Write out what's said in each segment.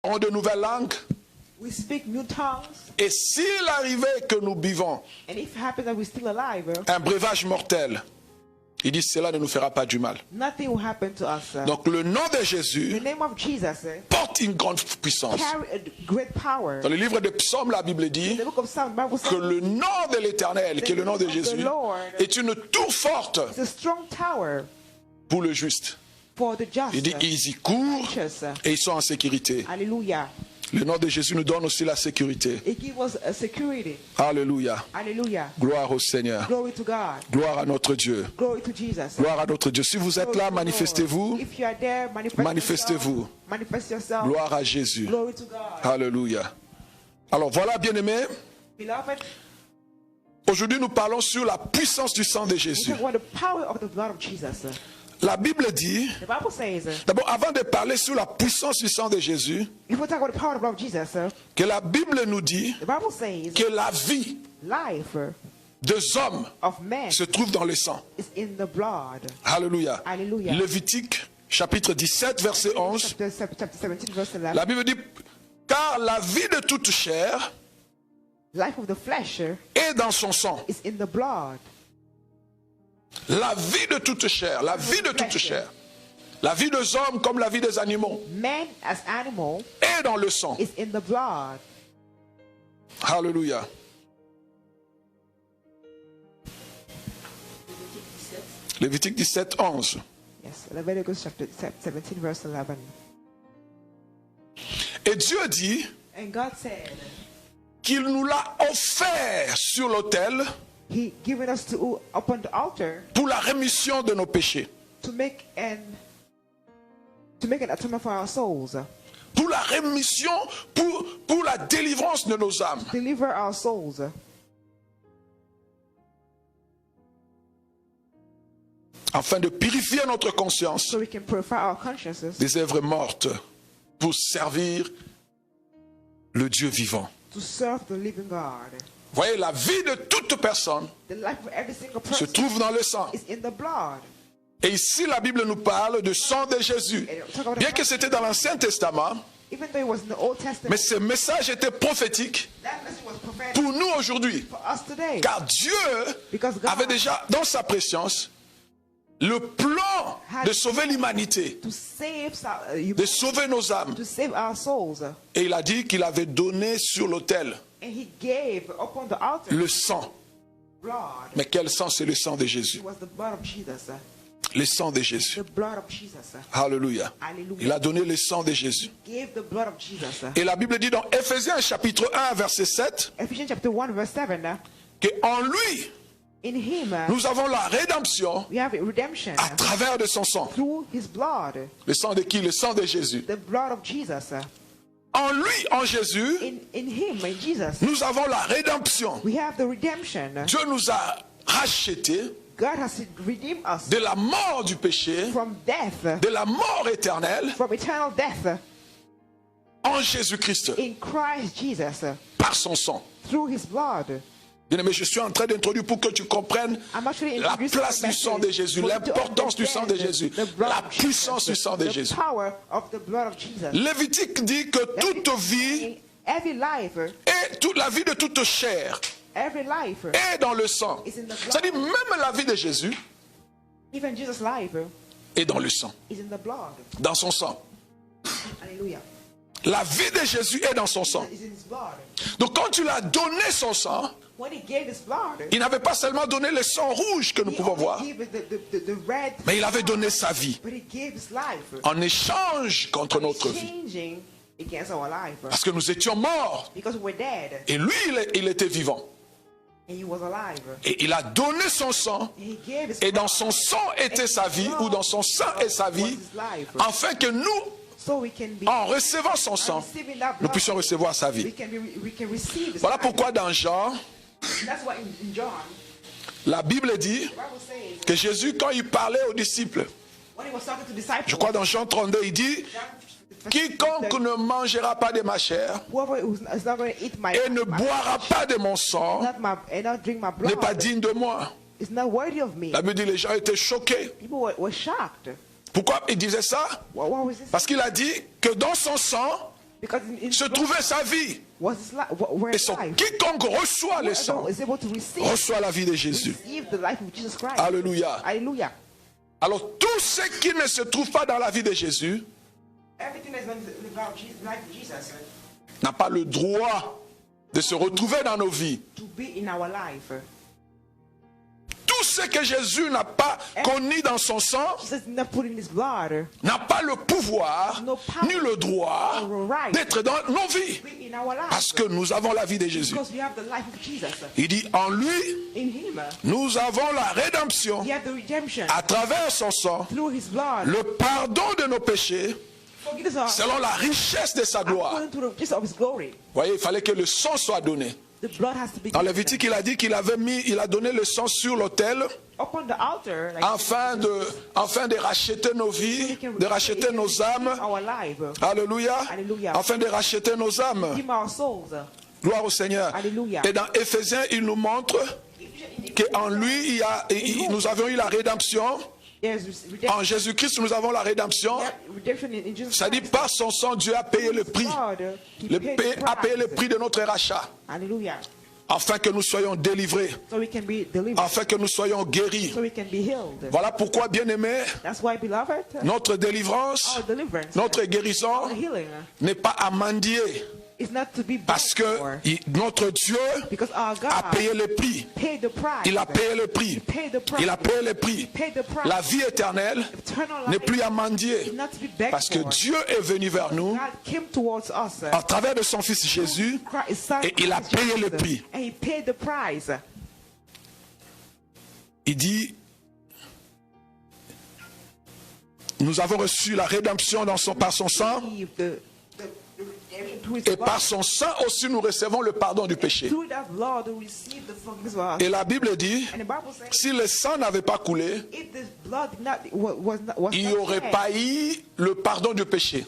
parlons de nouvelles langues. We speak new tongues. Et s'il arrivait que nous buvons And if it happens that we're still alive, un breuvage mortel, il dit cela ne nous fera pas du mal. nothing will happen to us. Donc le nom de The Jésus name of Jesus porte une grande puissance. carry a great power. Dans le livre des psaumes, la Bible dit The book of Psalms, Bible que says le nom de l'Éternel, qui est le nom de Jésus, est une tour forte it's a strong tower pour le juste. for the just. Il dit ils y courent Righteous. et ils sont en sécurité. Hallelujah. Le nom de Jésus nous donne aussi la sécurité. It gives us a security. Alléluia. Hallelujah. Gloire au Seigneur. Glory to God. Gloire à notre Dieu. Glory to Jesus. Gloire à notre Dieu. Si vous êtes Glory là, to the manifestez-vous. Lord. If you are there, Manifestez-vous. yourself. Manifest yourself. Gloire à Jésus. Glory to God. Alléluia. Alors voilà, bien-aimés. Beloved, Aujourd'hui, nous parlons sur la puissance du sang de we Jésus. talk about the power of the blood of Jesus. La Bible dit, The Bible says, d'abord, avant de parler sur la puissance du sang de Jésus, if we talk about the power of the blood of Jesus, que la Bible nous dit the Bible says que la vie life des hommes of men se trouve dans le sang. is in the blood. Alléluia. Alléluia. Lévitique, chapitre 17, verset 11. Chapter 17, verse 11. La Bible dit, car la vie de toute chair Life of the flesh est dans son sang. is in the blood. La vie de toute chair, la vie de toute chair, la vie des hommes comme la vie des animaux Man as animal est dans le sang. is in the blood. Alléluia. Lévitique 17, 11. Yes, Leviticus chapter 17, verse 11. Et Dieu dit And God said, qu'il nous l'a offert sur l'autel He given us to upon the altar pour la rémission de nos péchés. to make an atonement for our souls, Pour la rémission, pour la délivrance de nos âmes. deliver our souls, Afin de purifier notre conscience so we can purify our consciences des œuvres mortes pour servir le Dieu vivant. to serve the living God. Voyez, la vie de toute personne The life of every single se person trouve dans le sang. is in the blood. Et ici, la Bible nous parle du sang de Jésus. Bien que c'était dans l'Ancien Testament, Even though it was in the Old mais Testament, ce message était prophétique that message was prophetic pour nous aujourd'hui. for us today. Car Dieu Because God avait déjà dans sa préscience le plan de sauver l'humanité, to save de sauver nos âmes. to save our souls, Et il a dit qu'il avait donné sur l'autel and He gave upon the altar le sang. blood. Mais quel sang? C'est le sang de Jésus. It was the blood of Jesus. Le sang de Jésus. The blood of Jesus. Alléluia. Hallelujah. Il a donné le sang de Jésus. Gave the blood of Jesus. Et la Bible dit dans Éphésiens chapitre 1 verset 7 Ephesians chapter 1 verse 7. qu'en lui, In Him nous avons la rédemption we have redemption à travers de son sang. through His blood. Le sang de qui? Le sang de Jésus. The blood of Jesus. En lui, en Jésus, In Him, in Jesus, nous avons la rédemption. we have the redemption. Dieu nous a rachetés God has redeemed us de la mort du péché, from death, de la mort éternelle from eternal death, en Jésus-Christ, in Christ Jesus, par son sang. through His blood. Bien-aimé, je suis en train d'introduire pour que tu comprennes I'm actually la introducing place the du sang message de Jésus, for you to l'importance du sang de understand Jésus, the blood la of puissance du Jesus, sang de the Jésus. power of the blood of Jesus. Lévitique dit que toute vie Every life, et toute la vie de toute chair every life, est dans le sang. C'est-à-dire même la vie de Jésus even Jesus' life est dans le sang, is in the blood. dans son sang. Hallelujah. La vie de Jésus est dans son sang. Is in His blood. Donc quand il a donné son sang, When He gave His blood, il n'avait pas seulement donné le sang rouge que nous He pouvons only voir, gave the red, mais il avait donné sa vie but He gave His life en échange contre notre vie. changing against our life, Parce que nous étions morts because we were dead et lui, il était vivant. and He was alive. Et il a donné son sang, He gave His et dans blood, son sang était sa vie, ou dans son sang est sa vie, afin que nous, so we can be en recevant son sang, receiving that nous blood. puissions recevoir sa vie. We can receive His Voilà life. pourquoi dans Jean, That's why in John, la Bible dit the Bible says, que Jésus, quand il parlait aux disciples, when He was talking to disciples, je crois dans Jean 32, il dit, quiconque ne mangera pas de ma chair whoever is not going to eat my et ne boira pas de mon sang and not drink my n'est pas blood digne de moi. is not worthy of me. La Bible dit les gens étaient choqués. People were shocked. Pourquoi il disait ça? What was this? Parce qu'il a dit que dans son sang, Because in se trouvait sa vie. was his where Et his son life. quiconque reçoit le sang, Whoever is able to reçoit la vie de Jésus. receive the life of Jesus Christ. Alléluia. Hallelujah. Alors tout ce qui ne se trouve pas dans la vie de Jésus Everything that's in the life of Jesus n'a pas le droit de se retrouver dans nos vies. to be in our life. Tout ce que Jésus n'a pas connu dans son sang Jesus did not put in his blood n'a pas le pouvoir ni le droit d'être dans nos vies. be in our life. Parce que nous avons la vie de Jésus. Because we have the life of Jesus. Il dit, en lui, In him, nous avons la rédemption we have the redemption à travers son sang, through his blood. le pardon de nos péchés, Forgive us selon la richesse de sa gloire. according to the riches of his glory. Vous voyez, il fallait que le sang soit donné. The blood has to be Dans given. Lévitique, il a dit qu'il il a donné le sang sur l'autel Upon the altar, like afin de racheter nos vies, de racheter nos âmes. our life, Alléluia. Alléluia. Afin de racheter nos âmes. give our souls. Gloire au Seigneur. Alléluia. Et dans Éphésiens, il nous montre qu'en lui, nous avons eu la rédemption. There's En Jésus-Christ, nous avons la rédemption. redemption in Jesus Ça dit, Christ. par son sang, Dieu a payé le prix. God, he paid the A payé le price. prix de notre rachat. Hallelujah. Afin que nous soyons délivrés. So we can be delivered. Afin que nous soyons guéris. So we can be healed. Voilà pourquoi, bien-aimés, That's why, beloved, notre délivrance, our deliverance, notre our guérison healing n'est pas à mendier. is not to be Parce begged que for. notre Dieu Because our a God payé le prix. paid the price. Il a payé le prix. paid the price. Il a payé le prix. paid the price. La vie éternelle Eternal n'est life plus à is mendier. not to be begged Parce que for. Dieu est venu vers nous God came towards us. à travers de son Fils Jésus His son, et il a Christ payé le Jesus, prix. And he paid the price. Il dit, nous avons reçu la rédemption par son sang Receive the redemption through his et blood. par son sang aussi nous recevons le pardon du péché. Through that blood we receive the forgiveness of our Et la Bible dit, And the Bible says, si le sang n'avait pas coulé, if this blood did not, was il n'y not aurait shed, pas eu le pardon du péché.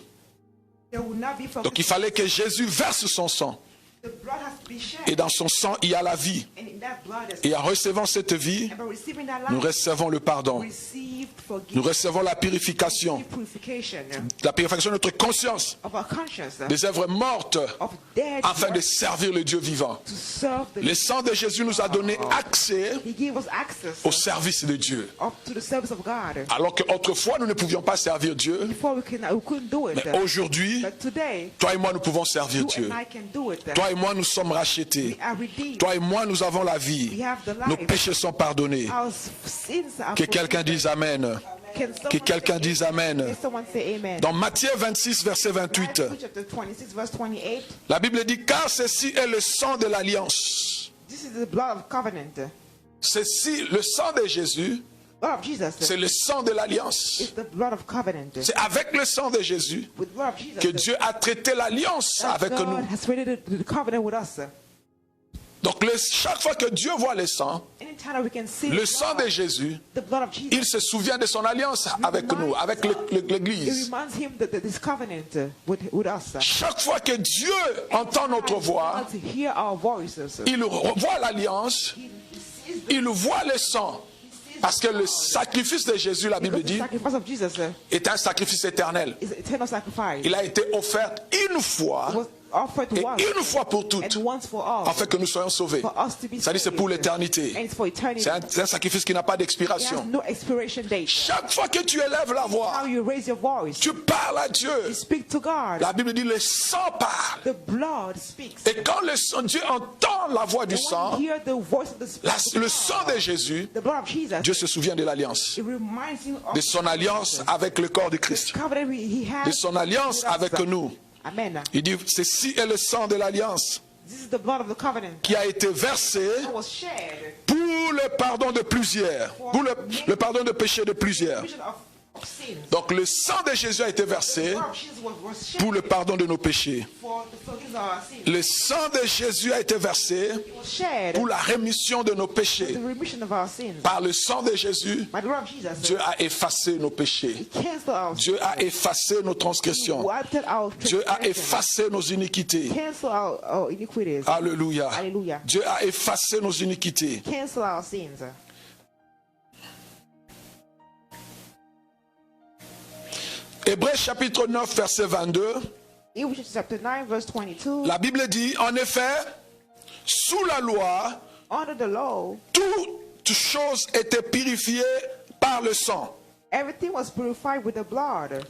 there would not be Donc il forgiveness. fallait que Jésus verse son sang. The blood has to be shed. Et dans son sang, il y a la vie. And in that blood is Et en recevant cette vie, and by receiving that nous life, recevons le pardon. received Nous forgiveness, recevons la purification. purification La purification de notre conscience. of our conscience, Des œuvres mortes of dead afin de works servir le Dieu vivant. to serve the Le sang de Jésus nous a donné accès He gave us access au service de Dieu. up to the service of God. Alors qu'autrefois, nous ne pouvions pas servir Dieu. Before we couldn't do it. Mais aujourd'hui, But today, toi et moi, nous pouvons servir you Dieu. and I can do it. Toi et moi, nous sommes rachetés. We are redeemed. Toi et moi, nous avons la vie. We have the Nos life. péchés sont pardonnés. Our sins are Que quelqu'un forgiven. dise Amen. Can Que someone quelqu'un say dise amen? Amen. Can someone say amen? Dans Matthieu 26, verset 28, Matthew chapter 26, verse 28. la Bible dit, car ceci est le sang de l'alliance. This is the blood of covenant. Ceci, le sang de Jésus, Blood of Jesus c'est le sang de l'alliance. is the blood of covenant. C'est avec le sang de Jésus With the blood of Jesus, que Dieu a traité l'alliance that avec God nous. has created the covenant with us. Donc chaque fois que Dieu voit le sang, Anytime that we can see le the sang blood, de Jésus, the blood of Jesus, il se souvient de son alliance avec nous, avec it l'Église. reminds him that this covenant with us. Chaque fois que Dieu entend notre voix, To hear our voices. il voit l'alliance, He sees il voit le sang. Parce que le sacrifice de Jésus, la Bible the dit, sacrifice of Jesus est un sacrifice éternel. is eternal sacrifice. Il a été offert une It fois was offered et once une fois pour toutes, and once for all. afin que nous soyons sauvés. For us to be Ça dit, c'est saved. pour And l'éternité. it's for eternity. C'est un sacrifice qui n'a pas It has d'expiration. no expiration date. Chaque fois que tu élèves la How voix, you raise your voice, tu parles à Dieu. you speak to God. La Bible dit, le sang parle. The blood speaks. Et quand Dieu entend la voix du And when sang, you hear the voice of the Spirit, le sang de Jésus, the blood of Jesus, Dieu se souvient de l'alliance. it reminds you of De son alliance avec le corps de the Christ. covenant he has De son alliance with us. avec nous. Amen. Il dit, ceci est le sang de l'alliance This is the blood of the covenant qui a été versé that was shed pour le pardon de plusieurs, pour le pardon de péché de plusieurs. for the remission of sins. Donc le sang de Jésus a été versé The blood of Jesus was shed pour le pardon de nos péchés. for the forgiveness of our sins. Le sang de Jésus a été versé It was shed pour la rémission de nos for péchés. the remission of our sins. Par le sang de Jésus, By the blood of Jesus, Dieu a effacé nos péchés. cancel our Dieu a effacé nos transgressions. wiped our Dieu a transgressions. effacé nos iniquités. Cancel our iniquities. Alléluia. Alléluia. Dieu a effacé nos iniquités. Cancel our sins. Hébreux chapitre 9, verset 22. Ephesians chapter 9, verse 22. La Bible dit, en effet, sous la loi, Under the law, toute chose était purifiée par le sang. everything was purified with the blood.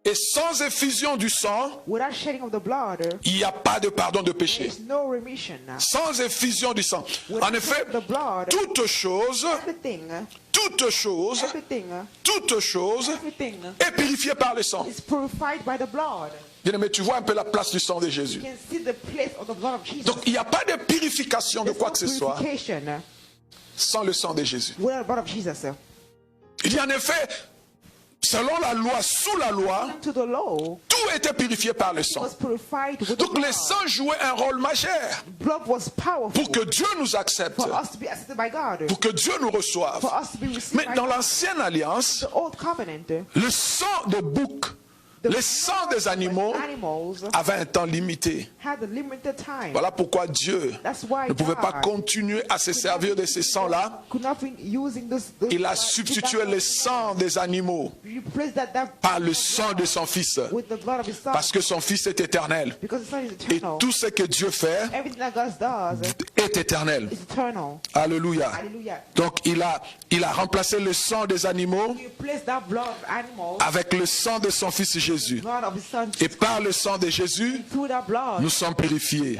Et sans effusion du sang, Without shedding of the blood, il n'y a pas de pardon de there péché. is no remission. Sans effusion du sang. Without En effet, the blood, toute chose, everything, toute chose, everything, toute chose everything est purifiée par le sang. is purified by the blood. Bien-aimé, tu vois un peu la place du sang de You Jésus. can see the place of the blood of Jesus. Donc, il n'y a pas de purification de There's quoi no que ce soit purification sans le sang de Jésus. without the blood of Jesus. Il dit en effet, selon la loi, sous la loi, To the law, tout était purifié par le it sang. was purified with the Donc, blood. le sang jouait un rôle majeur Blood was powerful pour que Dieu nous accepte, for us to be accepted by God, pour que Dieu nous reçoive. for us to be received Mais by dans God. l'ancienne alliance, The old covenant, le sang de bouc, le sang des animaux animals avait un temps limité. had a limited time. Voilà pourquoi Dieu That's why ne pouvait pas God continuer à se servir de ces sangs-là. could not be using this. Il a substitué le sang des animaux Replace that par le sang de son Fils. with the blood of His Son, Parce que son Fils est éternel. because the Son is Et eternal. tout ce que Dieu fait Everything that God does est éternel. is eternal. Alléluia. Hallelujah. Donc il a remplacé le sang des animaux He replaced that blood of animals, avec le sang de son Fils Jésus. blood of His Son. Et par le sang de Jésus, Through that blood, nous sommes purifiés.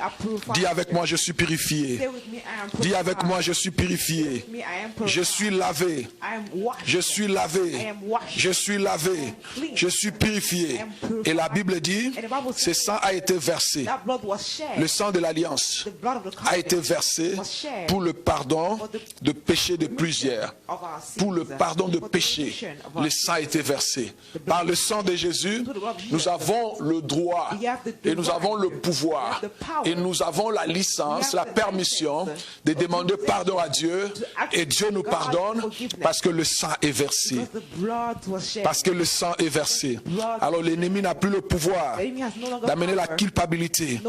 Dis avec moi, je suis purifié. stay with me, I am Dis purified. avec moi, je suis purifié. Me, I am purified. Je suis lavé. I am washed. Je suis lavé. Je suis lavé. Je suis purifié. Et la Bible dit, ce sang a été versé. That blood was shed. Le sang de l'alliance The blood of the a été covenant versé was shed pour le pardon de péché de plusieurs. of our sins. Pour le pardon de For the péché, remission of our le sang a été versé. Par le sang de Jésus, nous avons le droit et nous avons le pouvoir et nous avons la licence, la permission de demander pardon à Dieu et Dieu nous pardonne parce que le sang est versé. Because the blood was shed. Parce que le sang est versé. Alors l'ennemi n'a plus le pouvoir The enemy has no longer d'amener la power. culpabilité,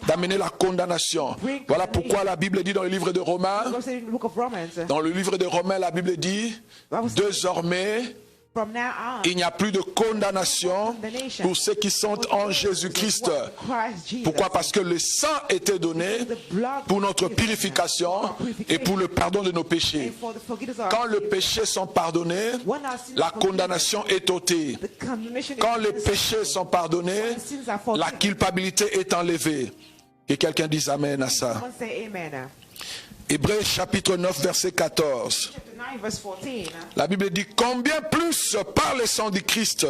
d'amener la condamnation. Voilà pourquoi la Bible dit dans le livre de Romains, God said in the book of Romans, dans le livre de Romains, la Bible dit, désormais, from now on, il n'y a plus de condamnation pour ceux qui sont en Jésus-Christ. Christ Jesus. Pourquoi? Parce que le sang était donné pour notre purification et pour le pardon de nos péchés. For the forgiveness of Quand our les sins. péchés sont pardonnés, When our sins la are forgiven, condamnation est ôtée. the condemnation is Quand les cancelled. péchés sont pardonnés, When sins are forgiven. la culpabilité est enlevée. Et quelqu'un dise Amen à ça. Someone say amen. Hébreux chapitre 9 verset 14. Chapter 9 verse 14. La Bible dit combien plus par le sang du Christ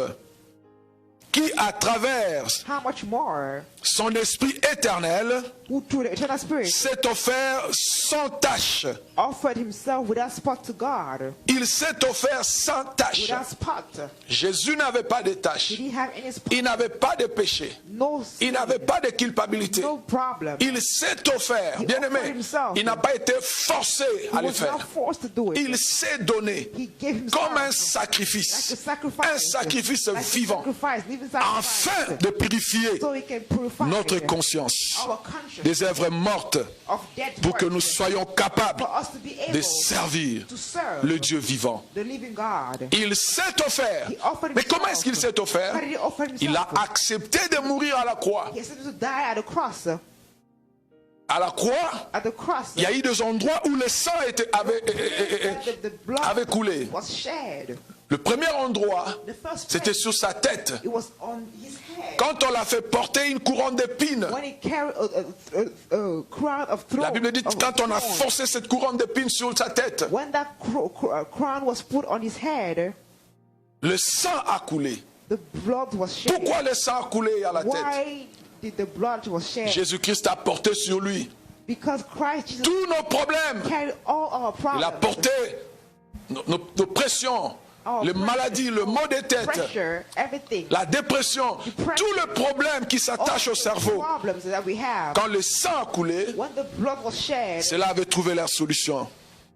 qui à travers How much more son esprit éternel who through the eternal spirit s'est offert sans tache. offered himself without spot to God. Il s'est offert sans tache. Without spot. Jésus n'avait pas de tache. Did he have any spot? Il n'avait pas de péché. No sin. Il n'avait pas de culpabilité. No problem. Il s'est offert. Bien aimé, il n'a pas été forcé He à le was faire. not forced to do it. Il s'est donné He gave himself comme un like a sacrifice. sacrifice. Un sacrifice Like a vivant. sacrifice, living sacrifice. Afin de purifier So he can purify notre conscience our conscience des œuvres mortes of dead pour que works, nous soyons capables for us to be able de servir to serve le Dieu vivant. the living God. Il s'est offert. He offered Mais comment himself. est-ce qu'il s'est offert? How did he offer himself? Il a accepté de mourir à la croix. He accepted to die at the cross. À la croix, At the cross. il y a eu des endroits où le sang The blood avait coulé. was shed. Le premier endroit, The first c'était place, sur sa tête. it was on his head. Quand on l'a fait porter une couronne d'épines, When he carried a crown of thorns. la Bible dit quand on a forcé cette couronne d'épines sur sa tête, When that crown was put on his head, le sang a coulé. the blood was shed. Pourquoi le sang a coulé à la tête? Why did the blood was shed? Jésus-Christ a porté sur lui Because Christ Jesus tous nos problèmes. carried all our Il a problems. porté nos pressions, our les pressure, maladies, le maux de tête, pressure, everything. la dépression, tous les problèmes qui All s'attachent au the cerveau. problems that we have. Quand le sang a coulé, When the blood was shed, cela avait trouvé la solution.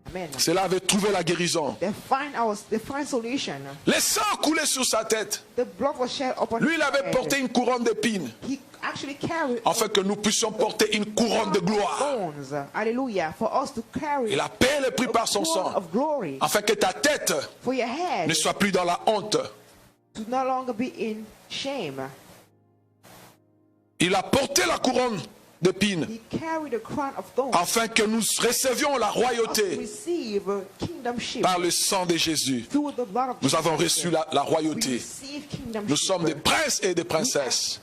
amen. Cela avait trouvé la guérison. They find solution. Le sang a coulé sur sa tête. The blood was shed upon Lui, his il avait head. porté une couronne d'épines, He actually carried afin que nous puissions porter une couronne de gloire. thorns. Hallelujah. For us to carry Il a payé le prix par son crown sang, of glory. afin que ta tête For your head ne soit plus dans la honte. to no longer be in shame. Il a porté la couronne d'épines He carried the crown of thorns afin que nous recevions la to royauté receive kingdomship par le sang de Jésus. through the blood of Nous avons Jesus. reçu la We royauté. receive kingdomship. Nous sommes des princes et des princesses.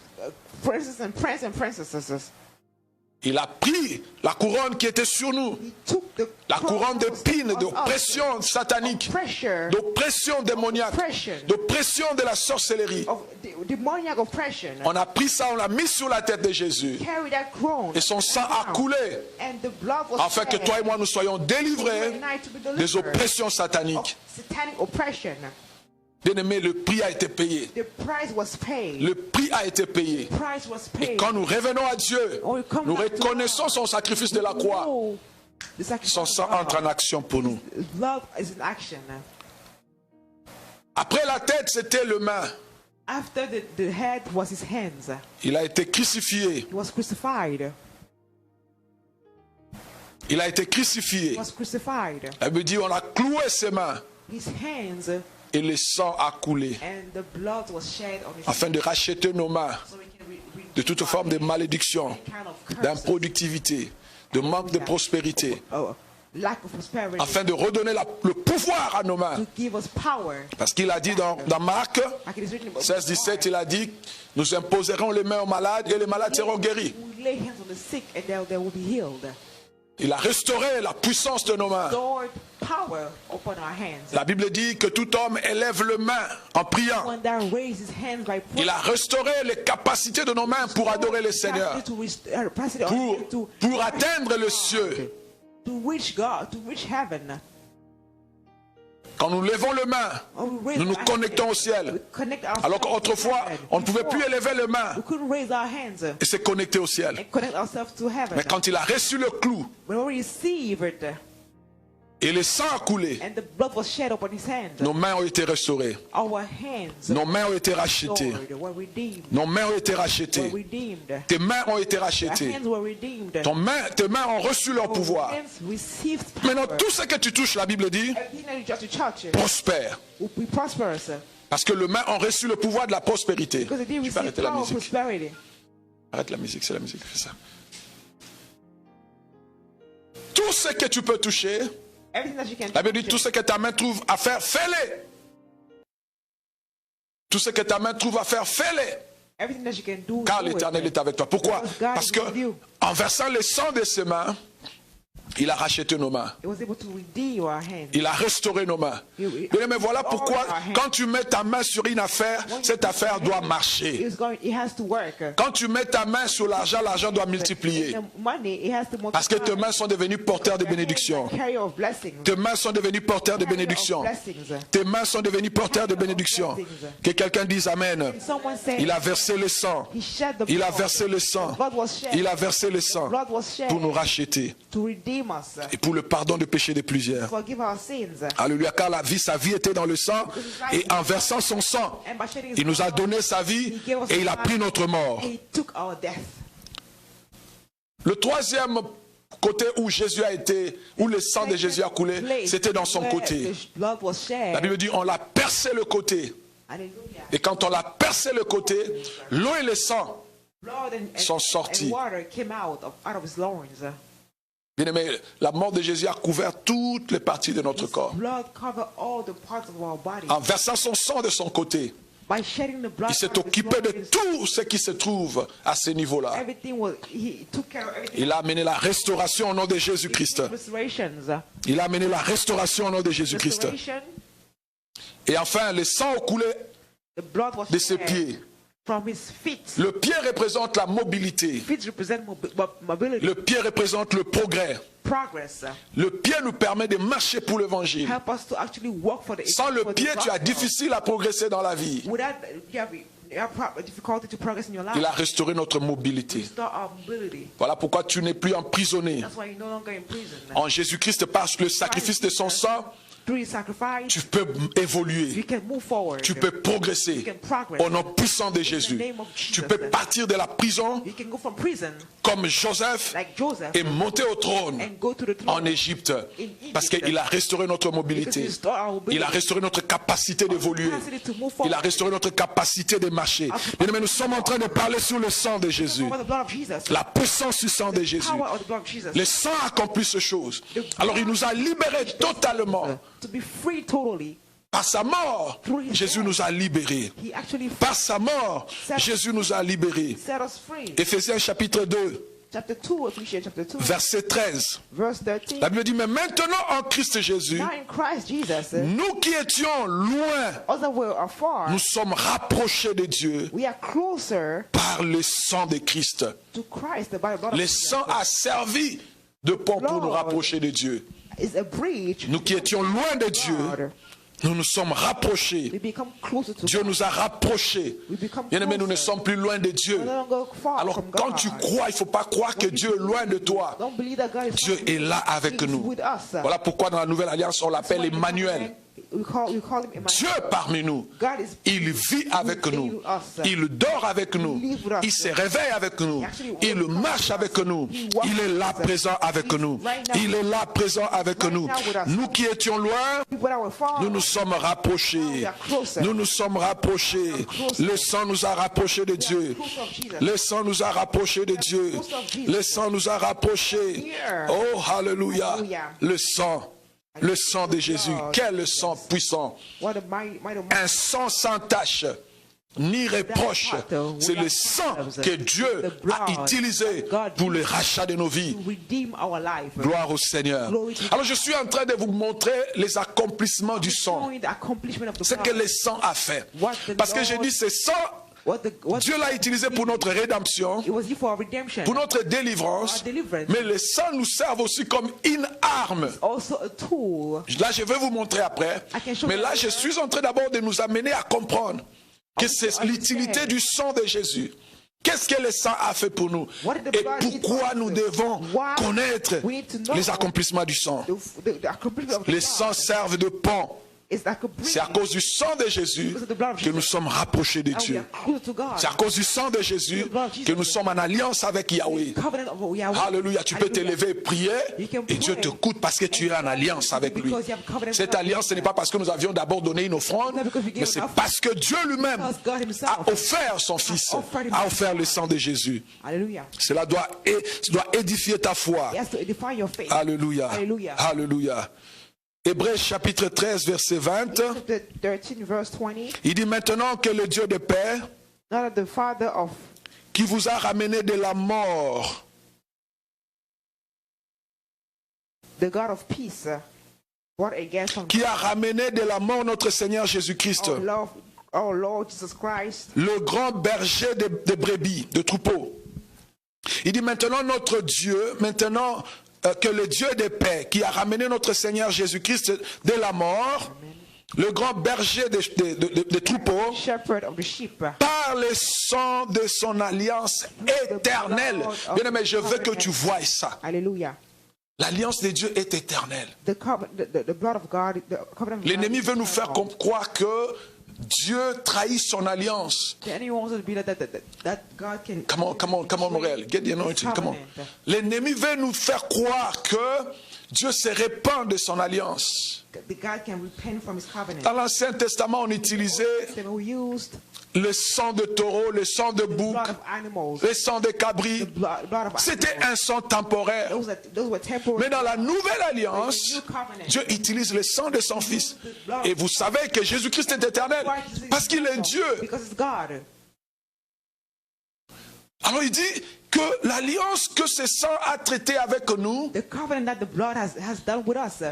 Princes and princes and princesses. Il a pris la couronne qui était sur nous, He took the la crown couronne that was d'épines, on us, d'oppression satanique, pressure, d'oppression démoniaque, d'oppression de la sorcellerie. of demoniac oppression. On a pris ça, on l'a mis sur la tête de Jésus. Carry that crown. Et son sang a coulé And the blood was afin que shed toi et moi nous soyons délivrés des oppressions of sataniques. satanic oppression. Bien-aimé, le prix a été payé. The price was paid. Le prix a été payé. The price was Et paid. quand nous revenons à Dieu, nous reconnaissons son sacrifice de la croix. Oh, the sacrifice Son of sang God. entre en action pour nous. Love is in action. Après la tête, c'était le main. After the head was his hands. Il a été crucifié. He was crucified. Il a été crucifié. He was crucified. Elle me dit, on a cloué ses mains His hands et le sang a coulé and the blood was shed on his afin de racheter nos mains so we can de toute forme de malédiction, kind of curse, d'improductivité, de manque de prospérité, lack of prosperity, afin de redonner le pouvoir à nos mains. to give us power. Parce qu'il a dit dans Marc Like it is written in 16-17, il a dit, nous imposerons les mains aux malades et les malades seront guéris. we lay hands on the sick and they will be healed. Il a restauré la puissance de nos mains. Lord, power upon our hands. La Bible dit que tout homme élève le main en priant. One that raises his hands by Il a restauré les capacités de nos mains pour adorer le Seigneur, pour atteindre le cieux. to reach God, to reach heaven. Quand nous levons le main, nous nous connectons au ciel. Alors qu'autrefois, on ne pouvait plus élever les mains we couldn't raise our hands et se connecter au ciel. and connect ourselves to heaven. Mais quand il a reçu le clou When we received it et le sang a coulé, and the blood was shed upon his hands, nos mains ont été restaurées. our hands Nos mains ont été rachetées. Lord, were redeemed. Nos mains ont été Were rachetées. redeemed. Tes mains ont été Our rachetées. hands were redeemed. Tes mains ont reçu leur Our pouvoir. hands received power. Maintenant, tout ce que tu touches, la Bible dit, Everything that you just to touch prospère. will be prosperous. Parce que les mains ont reçu le pouvoir de la prospérité. Because they Tu peux receive arrêter la power of musique. prosperity. Arrête la musique, c'est la musique qui fait ça. Tout ce que tu peux toucher, Everything that you can la Bible dit, touch. tout ce que ta main trouve à faire, fais-le. Tout ce que ta main trouve à faire, fais-le. Everything that you can do. Car do it. l'Éternel est avec toi. Pourquoi? Parce que en versant le sang de ses mains, il a racheté nos mains. It was able to redeem our hands. Il a restauré nos mains. Bien, mais voilà pourquoi, quand tu mets ta main sur une affaire, cette affaire doit marcher. It has to work. Quand tu mets ta main sur l'argent, l'argent doit multiplier. The money, it has to multiply. Parce que tes mains sont devenues porteurs de bénédictions. Carrier of blessings. Tes mains sont devenues porteurs de bénédictions. Tes mains sont devenues porteurs de bénédictions. Que quelqu'un dise Amen. Someone said, Il a versé le sang. he shed the Il a blood. versé le sang. The blood was shed. Il a versé le sang Blood was shed pour nous racheter to redeem us. et pour le pardon de péché de plusieurs. Forgive our sins. Alléluia, car sa vie était dans le sang et en versant son sang, And by shedding his il nous a blood, donné sa vie et il a pris notre mort. he took our death. Le troisième côté où Jésus a été, où le sang de Jésus a coulé, c'était dans son côté. The blood was shed. La Bible dit on l'a percé le côté. Hallelujah. Et quand on l'a percé le côté, l'eau et le sang Blood sont sortis. and water came out of his loins. Bien-aimé, la mort de Jésus a couvert toutes les parties de notre corps. Blood covered all the parts of our body. En versant son sang de son côté, By shedding the blood, il s'est out of his occupé de loins, tout ce qui se trouve à ce niveau-là. everything was, he took care of everything. Il a amené la restauration au nom de Jésus-Christ. Restorations. Il a amené la restauration au nom de Jésus-Christ. Restoration. Et enfin, le sang a coulé The blood was de ses shed pieds. from his feet. Le pied représente la mobilité. Feet represent mobility, Le pied représente le progrès. progress. Le pied nous permet de marcher pour l'évangile. Help us to actually work for the. Sans le for the pied, tu as gospel. difficile à progresser dans la vie. Without you have difficulty to progress in your life. Il a restauré notre mobilité. Restore our mobility. Voilà pourquoi tu n'es plus emprisonné. That's why you're no longer in prison. En Jésus-Christ, par le sacrifice de son sang, through his sacrifice, tu peux you évoluer, can move forward. tu peux You progresser can progress. au nom puissant de Jésus. name of Tu Jesus. peux partir de la prison You can go from prison comme Joseph like Joseph et monter au trône and go to the en throne. Égypte Egypt. parce qu'il a restauré notre mobilité. Because he restored our ability. Il a restauré notre capacité d'évoluer. Capacity to move Il a forward. restauré notre capacité de marcher. Bien-aimés, nous sommes en train de parler sur le sang de Jésus. Power of the blood of Jesus. La puissance du sang de Jésus. Power of the blood of Jesus. Le sang accomplit ces choses. Alors il nous a libérés totalement. To be free totally. Par sa mort, Jésus nous a libérés. He actually Par sa mort, Jésus nous a libérés. set us free. Éphésiens chapitre 2, Chapter 2, Ephesians chapter 2, verset 13. verse 13. La Bible dit, mais maintenant en Christ Jésus, Now in Christ Jesus, nous qui étions loin, other were afar, nous sommes rapprochés de Dieu we are closer par le sang de Christ. to Christ by the blood of Le Jesus. sang a servi de pont pour nous rapprocher de Dieu. Is a bridge. Nous qui étions loin de Dieu, God. nous nous sommes rapprochés. We become closer to Dieu God. nous a rapprochés. We become Bien-aimés, nous ne closer. sommes plus loin de Dieu. We're no longer far Alors from quand God. tu crois, il ne faut pas croire que Dieu est loin de toi. Don't believe that God is Dieu far est là avec He is nous. with us. Voilà pourquoi dans la Nouvelle Alliance, on l'appelle Emmanuel. We call him Emmanuel. Dieu parmi nous. God is Il vit avec nous. Il dort avec nous. Il se réveille avec nous. Il marche avec nous. Il est là présent avec nous. Il est là présent avec nous. Nous qui étions loin, people that were far. nous nous sommes rapprochés. Nous nous sommes rapprochés. Le sang nous a rapprochés de Dieu. Le sang nous a rapprochés de Dieu. Le sang nous a rapprochés. Oh, hallelujah. Le sang. Le sang de Jésus. Quel sang puissant. What a mighty Un sang sans tache, ni reproche. C'est le sang que Dieu a utilisé pour le rachat de nos vies. to redeem our life. Gloire au Seigneur. Alors je suis en train de vous montrer les accomplissements du sang. Showing the accomplishment of the Ce que blood. le sang a fait. Parce que j'ai dit, ce sang, Dieu l'a utilisé pour notre rédemption, It was used for our redemption. pour notre délivrance. Mais le sang nous sert aussi comme une arme. Also a tool. Là, je vais vous montrer après. Mais là, je suis en train d'abord de nous amener à comprendre que c'est l'utilité du sang de Jésus. Qu'est-ce que le sang a fait pour nous? Et pourquoi nous devons connaître les accomplissements du sang? The accomplishment of the Le blood. sang sert de pont. It's like a bridge. C'est à cause du sang de Jésus que nous sommes rapprochés de And we Dieu. are close to God. C'est à cause du sang de Jésus que nous sommes en alliance avec Yahweh. Covenant of Yahweh. Alléluia, tu peux te Hallelujah. lever et prier et Dieu t'écoute parce que tu es en alliance avec lui. Cette alliance, ce n'est pas parce que nous avions d'abord donné une offrande, mais c'est parce que Dieu lui-même a offert son Fils, a offert le sang de Jésus. Hallelujah. Cela doit édifier ta foi. He has to edify your faith. Alléluia. Hallelujah. Alléluia. Hébreux chapitre 13, verset 20. Chapter 13, verse 20. Il dit maintenant que le Dieu de paix, Not that the Father of qui vous a ramené de la mort, the God of peace brought again from qui a ramené de la mort notre Seigneur Jésus-Christ, our Lord Jesus Christ, le grand berger de brebis, de troupeaux. Il dit maintenant notre Dieu, maintenant que le Dieu de paix, qui a ramené notre Seigneur Jésus-Christ de la mort, le grand berger de troupeaux, shepherd of the sheep, par le sang de son alliance éternelle. Bien aimé, je veux que tu voies ça. hallelujah. L'alliance de Dieu est éternelle. The blood of God, the covenant of God. L'ennemi veut nous faire croire que Dieu trahit son alliance. The enemy wants us to be that God can. Come on, Morel, get the anointing, come on. L'ennemi veut nous faire croire que Dieu se répand de son alliance. The God can repent from his covenant. Dans l'Ancien Testament, on utilisait They were used le sang de taureau, le sang de bouc, blood of animals. le sang de cabri. Blood of C'était animals. un sang temporaire. Those were temporary. Mais dans la nouvelle alliance, Dieu utilise le sang de son Fils. Et vous savez que Jésus-Christ est éternel parce qu'il est Dieu. Because it's God. Alors il dit que l'alliance que ce sang a traité avec nous, The covenant that the blood has done with us.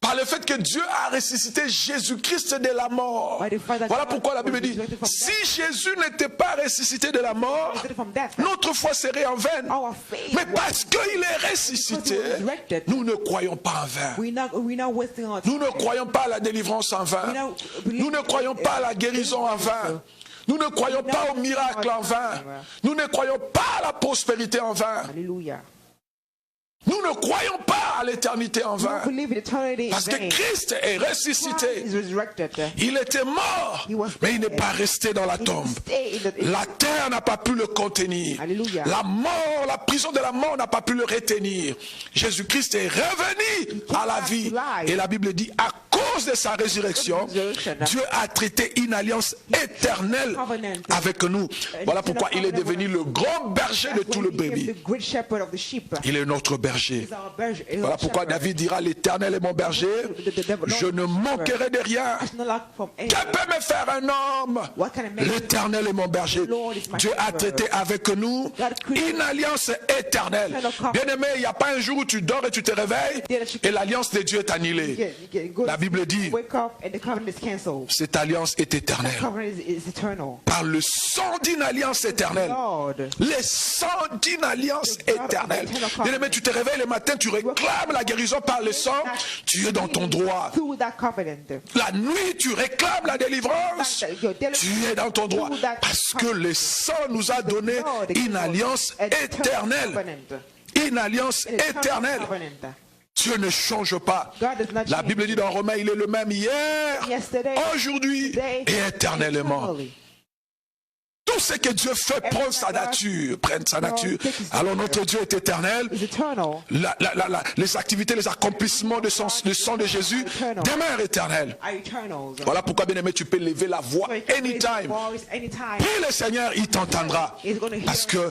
par le fait que Dieu a ressuscité Jésus-Christ de la mort. Voilà pourquoi la Bible dit, si Jésus n'était pas ressuscité de la mort, notre foi serait en vain. Mais parce qu'il est ressuscité, nous ne croyons pas en vain. We're not wasting our Nous time. ne croyons pas à la délivrance en vain. Nous ne croyons pas à la guérison en vain. Nous ne croyons pas au miracle en vain. Nous ne croyons pas à la prospérité en vain. Hallelujah. Nous Nous ne croyons pas à l'éternité en We vain. don't believe in eternity in Parce que vain. Christ est Christ ressuscité. is resurrected. Il était mort, mais il n'est pas resté dans la tombe. La terre n'a pas pu le contenir. Alléluia. La mort, la prison de la mort n'a pas pu le retenir. Jésus-Christ est revenu à la vie. Et la Bible dit, à cause de sa résurrection, Dieu a traité une alliance éternelle avec nous. Voilà pourquoi il est devenu le grand berger de tout le brebis. Il est notre berger. Voilà pourquoi David dira, l'Éternel est mon berger, je ne manquerai de rien. Que peut me faire un homme? L'Éternel est mon berger. Dieu a traité avec nous une alliance éternelle. Bien aimé, il n'y a pas un jour où tu dors et tu te réveilles et l'alliance de Dieu est annulée. La Bible dit, cette alliance est éternelle. Par le sang d'une alliance éternelle. Le sang d'une alliance éternelle. Bien aimé, tu te réveilles le matin, tu réclames la guérison par le sang, tu es dans ton droit. La nuit, tu réclames la délivrance, tu es dans ton droit. Parce que le sang nous a donné une alliance éternelle. Une alliance éternelle. Dieu ne change pas. La Bible dit dans Romains, il est le même hier, aujourd'hui et éternellement. Tout ce que Dieu fait prend sa nature, prenne sa nature. Alors notre Dieu est éternel. Les activités, les accomplissements du sang de Jésus demeurent éternels. Voilà pourquoi, bien aimé, tu peux lever la voix anytime. Puis le Seigneur, il t'entendra. Parce que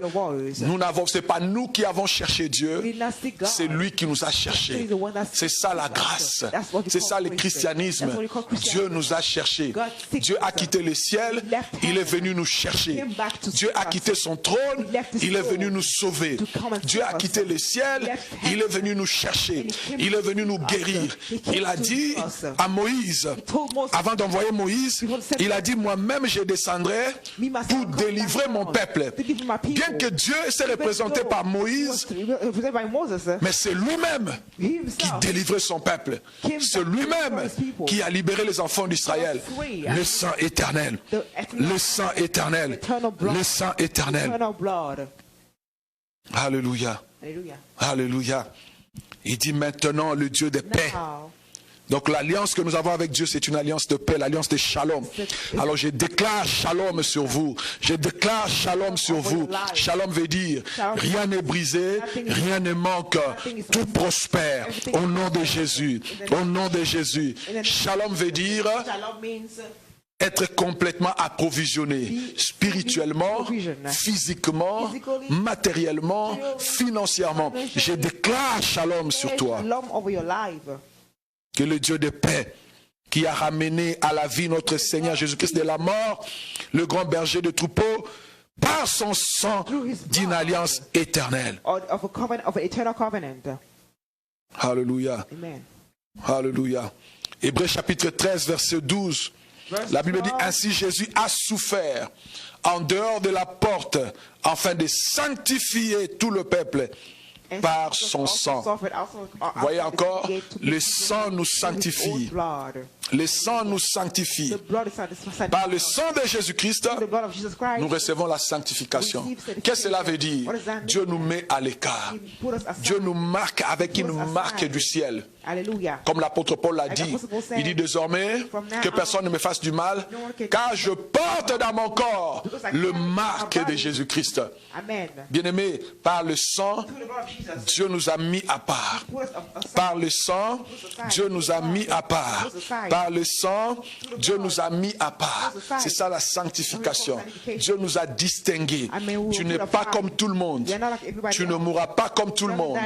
c'est pas nous qui avons cherché Dieu, c'est lui qui nous a cherchés. C'est ça la grâce. C'est ça le christianisme. Dieu nous a cherchés. Dieu a quitté le ciel, il est venu nous chercher. Dieu a quitté son trône, il est venu nous sauver. Dieu a quitté le ciel, il est venu nous chercher. Il est venu nous guérir. Il a dit à Moïse, avant d'envoyer Moïse, il a dit, moi-même je descendrai pour délivrer mon peuple. Bien que Dieu s'est représenté par Moïse, mais c'est lui-même qui délivrait son peuple. C'est lui-même qui a libéré les enfants d'Israël. Le sang éternel. Le sang éternel. Le sang éternel. Alléluia. Alléluia. Il dit maintenant le Dieu de paix. Donc l'alliance que nous avons avec Dieu, c'est une alliance de paix, l'alliance de shalom. Alors je déclare shalom sur vous. Je déclare shalom sur vous. Shalom veut dire rien n'est brisé, rien ne manque, tout prospère au nom de Jésus. Au nom de Jésus. Shalom veut dire être complètement approvisionné spirituellement, physiquement, matériellement, financièrement. Je déclare shalom sur toi. Que le Dieu de paix, qui a ramené à la vie notre Seigneur Jésus-Christ de la mort, le grand berger de troupeaux, par son sang d'une alliance éternelle. Alléluia. Alléluia. Hébreux chapitre 13, verset 12. La Bible dit, ainsi Jésus a souffert en dehors de la porte afin de sanctifier tout le peuple par son sang. Voyez encore, le sang nous sanctifie. Le sang nous sanctifie. Par le sang de Jésus-Christ, nous recevons la sanctification. Qu'est-ce que cela veut dire? Dieu nous met à l'écart. Dieu nous marque avec une marque du ciel. Comme l'apôtre Paul l'a dit, il dit désormais que personne ne me fasse du mal, car je porte dans mon corps le marque de Jésus-Christ. Bien-aimé, par le sang, Dieu nous a mis à part. Par le sang, Dieu nous a mis à part. Par le sang, Dieu nous a mis à part. C'est ça la sanctification. Dieu nous a distingués. Tu n'es pas comme tout le monde. Tu ne mourras pas comme tout le monde.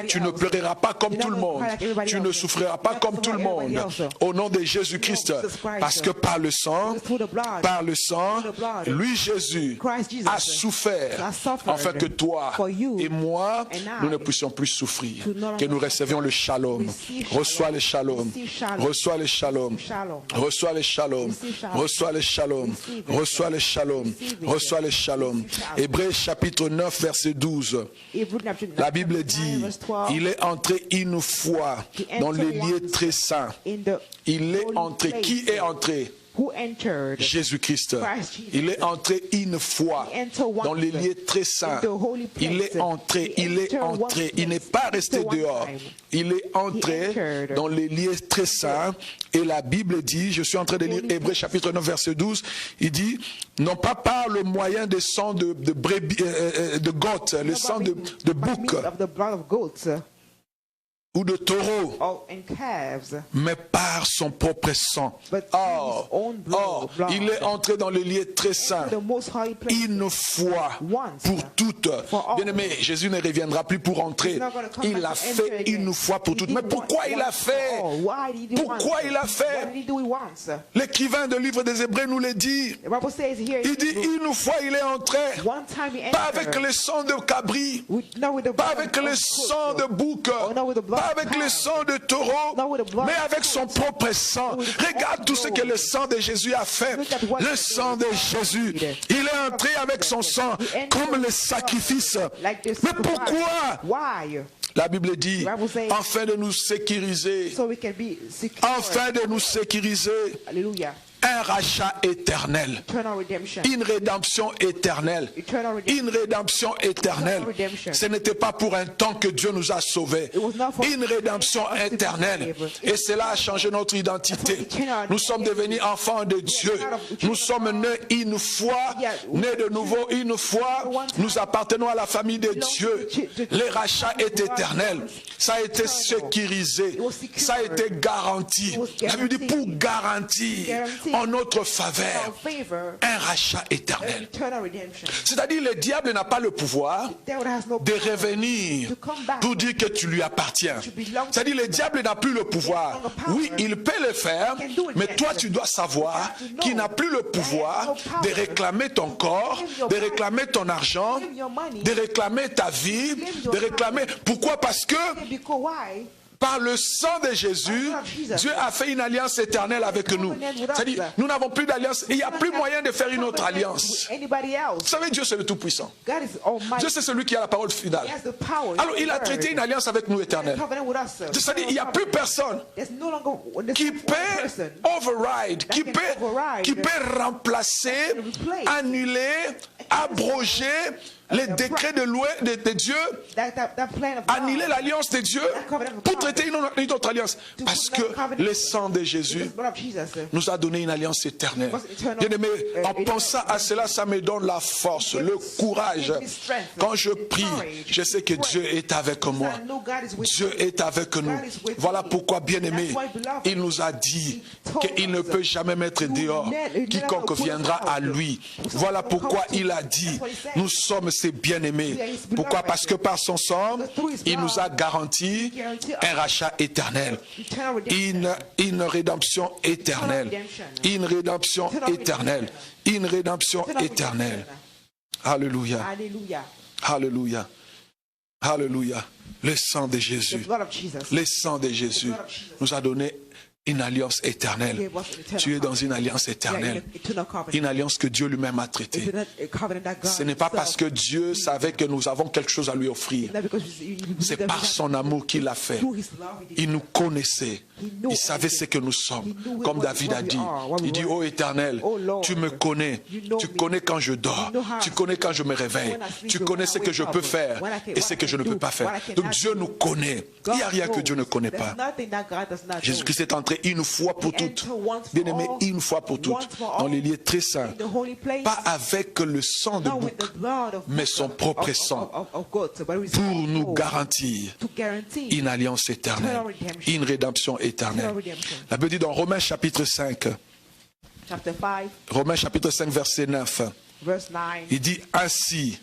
Tu ne pleureras pas comme tout le monde. Tu ne souffriras pas comme tout le monde. Au nom de Jésus-Christ. Parce que par le sang, lui Jésus a souffert afin que toi et moi, nous ne puissions plus souffrir. Que nous recevions le shalom. Reçois le shalom. Reçois le shalom. Reçois le shalom. Reçois le shalom. Reçois le shalom. Reçois le shalom. Hébreux chapitre 9 verset 12. La Bible dit, il est entré une fois dans les lieux très saints. Il est entré. Qui est entré? who entered Jésus-Christ. Christ Jesus. Il est entré une fois He entered once dans les lieux très saints. in the holy place. Il est entré, He il est entered one entré. Il n'est place. pas He resté entered one dehors. time. Il est entré entered. dans les lieux très saints. Et la Bible dit, je suis en train de lire Hébreux chapitre 9 verset 12, il dit, non pas par le moyen des sangs de brebis, de goats, le sang de bouc Of the blood of goats ou de taureau, or and calves, mais par son propre sang. but Or, his own blood. il est entré dans le lieu très saint The most holy place. une fois Once. pour toutes. For all. Bien aimé, Jésus ne reviendra plus pour entrer. He's not gonna come Il back l'a to fait enter again. une fois pour He toutes. did Mais pourquoi il l'a once fait? for all. Why did he do Pourquoi once? il l'a fait? Why did he do it once? L'écrivain du livre des Hébreux nous le dit. The Bible says here, Il dit une fois il est entré, one time he pas entered, avec le sang de cabri, not with the pas blood avec of le goats, sang de bouc, not with the blood pas of avec le calves, sang de taureau, not with the blood mais of avec son goats, propre sang. with his Regarde own tout ce que blood. le sang de Jésus a fait. Look at what Le the sang de blood Jésus, did. il est entré avec son sang comme le sacrifice. like this. Mais pourquoi? Why? La Bible dit, The Bible says, afin de nous sécuriser, So we can be secure. afin de nous sécuriser, Hallelujah. un rachat éternel, Eternal redemption. une rédemption éternelle, Eternal redemption. une rédemption éternelle. Ce n'était pas pour un temps que Dieu nous a sauvés, une rédemption éternelle. Et cela a changé notre identité. Nous sommes devenus enfants de Dieu. Nous sommes nés une fois, nés de nouveau une fois. Nous appartenons à la famille de Dieu. Le rachat est éternel. Ça a été sécurisé. Ça a été garanti. La Bible dit pour garantir en notre faveur Favor. un rachat éternel. Eternal redemption. C'est-à-dire le diable n'a pas le pouvoir Devil has no de power revenir to come back. pour dire que tu lui appartiens. C'est-à-dire le diable n'a plus le pouvoir. Oui, il peut le faire, mais toi tu dois savoir qu'il n'a plus le pouvoir de réclamer ton corps, de réclamer ton argent, de réclamer ta vie, de réclamer... Pourquoi? Parce que Because why? par le sang de Jésus, Dieu a fait une alliance éternelle avec nous. C'est-à-dire, nous n'avons plus d'alliance. Il n'y a plus moyen de faire une autre alliance. Anybody else? Vous savez, Dieu c'est le Tout-Puissant. God is almighty. Dieu c'est celui qui a la parole finale. He has the power. Alors il a traité une alliance avec nous éternelle. Covenant with us. C'est-à-dire, il n'y a plus personne There's no longer qui peut override, qui peut remplacer, annuler, abroger les décrets de Dieu, that plan of annuler God. l'alliance de Dieu pour traiter une autre alliance. Parce que le sang de Jésus The blood of Jesus. nous a donné une alliance éternelle. Bien aimé, en pensant à cela, ça me donne la force, le courage. Quand je prie, je sais que Dieu est avec moi. I know God is with Dieu est avec nous. Voilà pourquoi, bien aimé, il nous a dit qu'il ne peut jamais mettre dehors quiconque viendra à lui. Voilà pourquoi il a dit, nous sommes ses bien-aimés. Pourquoi? Parce que par son sang, il nous a garanti un rachat éternel, une rédemption éternelle, une rédemption éternelle, une rédemption éternelle. Alléluia, Hallelujah. alléluia, alléluia. Le sang de The Jésus, blood of Jesus. le sang de Jésus nous a donné une alliance éternelle. Tu es dans une alliance éternelle, une alliance que Dieu lui-même a traitée. Ce n'est pas parce que Dieu savait que nous avons quelque chose à lui offrir. C'est par son amour qu'il l'a fait. Il nous connaissait. Il savait ce que nous sommes. Comme David a dit. Il dit, ô Éternel, tu me connais. Tu connais quand je dors. Tu connais quand je me réveille. Tu connais ce que je peux faire et ce que je ne peux pas faire. Donc Dieu nous connaît. Il n'y a rien que Dieu ne connaît pas. Jésus-Christ est entré une fois pour toutes. Bien aimé, une fois pour toutes. Dans les lieux très saints. Pas avec le sang de bouc, mais son propre sang. Pour nous garantir une alliance éternelle. Une rédemption éternelle. La Bible dit dans Romains chapitre 5. Romains chapitre 5 verset 9. Il dit ainsi.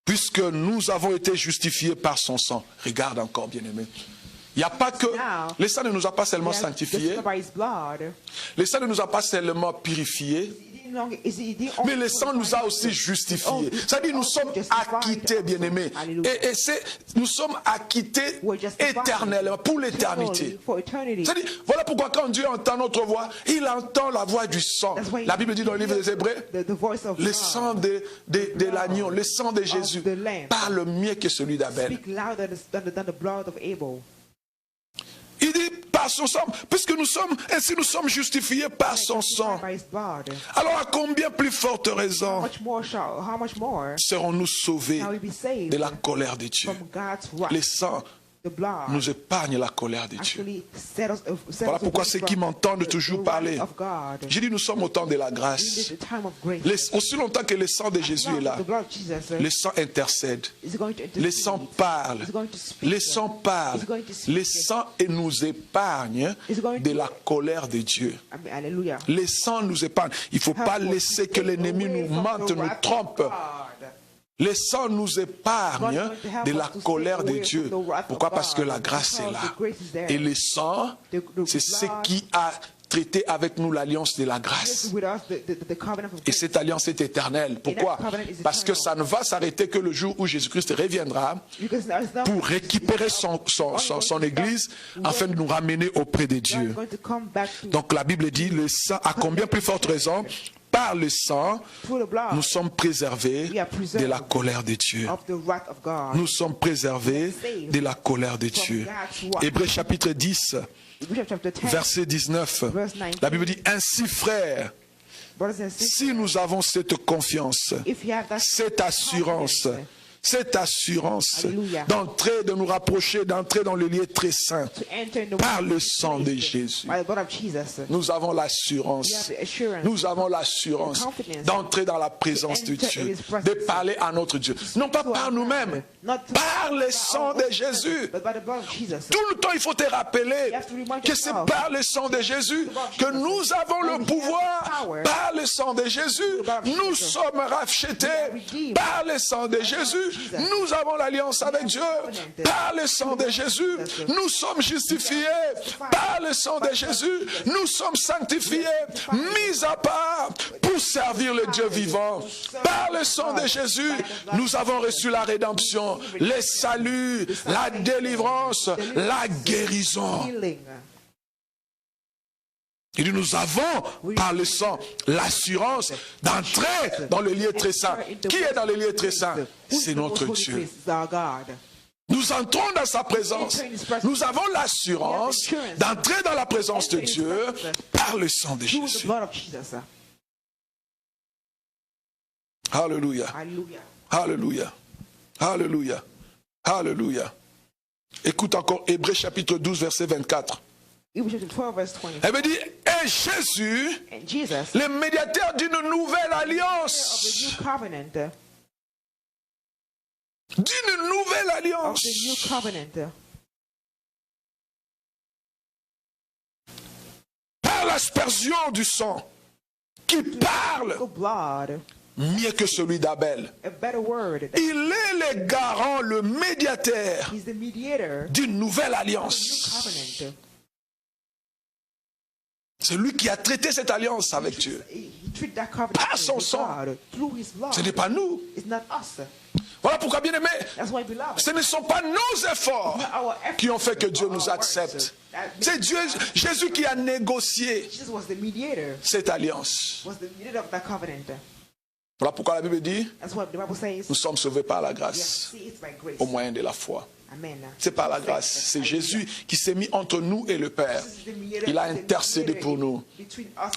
Puisque nous avons été justifiés par son sang. Regarde encore, bien-aimé. Il n'y a pas que... Le sang ne nous a pas seulement sanctifiés. Le sang ne nous a pas seulement purifiés. Mais le sang nous a aussi justifiés. C'est-à-dire nous sommes acquittés, bien-aimés. Et nous sommes acquittés éternellement, pour l'éternité. C'est-à-dire, voilà pourquoi quand Dieu entend notre voix, il entend la voix du sang. La Bible dit dans le livre des Hébreux, le sang de l'agneau, le sang de Jésus parle mieux que celui d'Abel. Il dit, par son sang, puisque ainsi nous sommes justifiés par son sang. Alors à combien plus forte raison serons-nous sauvés de la colère de Dieu? Le sang nous épargne la colère de Dieu. Voilà pourquoi ceux qui m'entendent toujours parler, j'ai dit nous sommes au temps de la grâce. Aussi longtemps que le sang de Jésus est là, le sang intercède, le sang parle, le sang parle, le sang nous épargne de la colère de Dieu. Le sang nous épargne. Il ne faut pas laisser que l'ennemi nous mente, nous trompe. Le sang nous épargne de la colère de Dieu. Pourquoi? Parce que la grâce est là. Et le sang, c'est ce qui a traité avec nous l'alliance de la grâce. Et cette alliance est éternelle. Pourquoi? Parce que ça ne va s'arrêter que le jour où Jésus-Christ reviendra pour récupérer son Église afin de nous ramener auprès de Dieu. Donc la Bible dit, le sang, à combien plus forte raison, par le sang, nous sommes préservés de la colère de Dieu. Nous sommes préservés de la colère de Dieu. Hébreux chapitre 10, verset 19. La Bible dit, ainsi frères, si nous avons cette confiance, cette assurance d'entrer, de nous rapprocher, d'entrer dans le lieu très saint par le sang de Jésus. Nous avons l'assurance d'entrer dans la présence de Dieu, de parler à notre Dieu. Non pas par nous-mêmes, par le sang de Jésus. Tout le temps, il faut te rappeler que c'est par le sang de Jésus que nous avons le pouvoir. Par le sang de Jésus, nous sommes rachetés. Par le sang de Jésus, nous avons l'alliance avec Dieu. Par le sang de Jésus, nous sommes justifiés. Par le sang de Jésus, nous sommes sanctifiés, mis à part pour servir le Dieu vivant. Par le sang de Jésus, nous avons reçu la rédemption, le salut, la délivrance, la guérison. Il dit, nous avons, par le sang, l'assurance d'entrer dans le lieu très saint. Qui est dans le lieu très saint? C'est notre Dieu. Nous entrons dans sa présence. Nous avons l'assurance d'entrer dans la présence de Dieu par le sang de Jésus. Alléluia. Alléluia. Alléluia. Alléluia. Écoute encore Hébreux chapitre 12, verset 24. Elle me dit, et Jésus, le médiateur d'une nouvelle alliance. D'une nouvelle alliance. Par l'aspersion du sang, qui parle mieux que celui d'Abel. Il est le garant, le médiateur d'une nouvelle alliance. C'est lui qui a traité cette alliance avec Dieu. Par son sang. Ce n'est pas nous. Voilà pourquoi, bien aimé, ce ne sont pas nos efforts qui ont fait que Dieu nous accepte. C'est Dieu, Jésus qui a négocié cette alliance. Voilà pourquoi la Bible dit, nous sommes sauvés par la grâce, au moyen de la foi. C'est par la grâce. C'est Jésus qui s'est mis entre nous et le Père. Il a intercédé pour nous.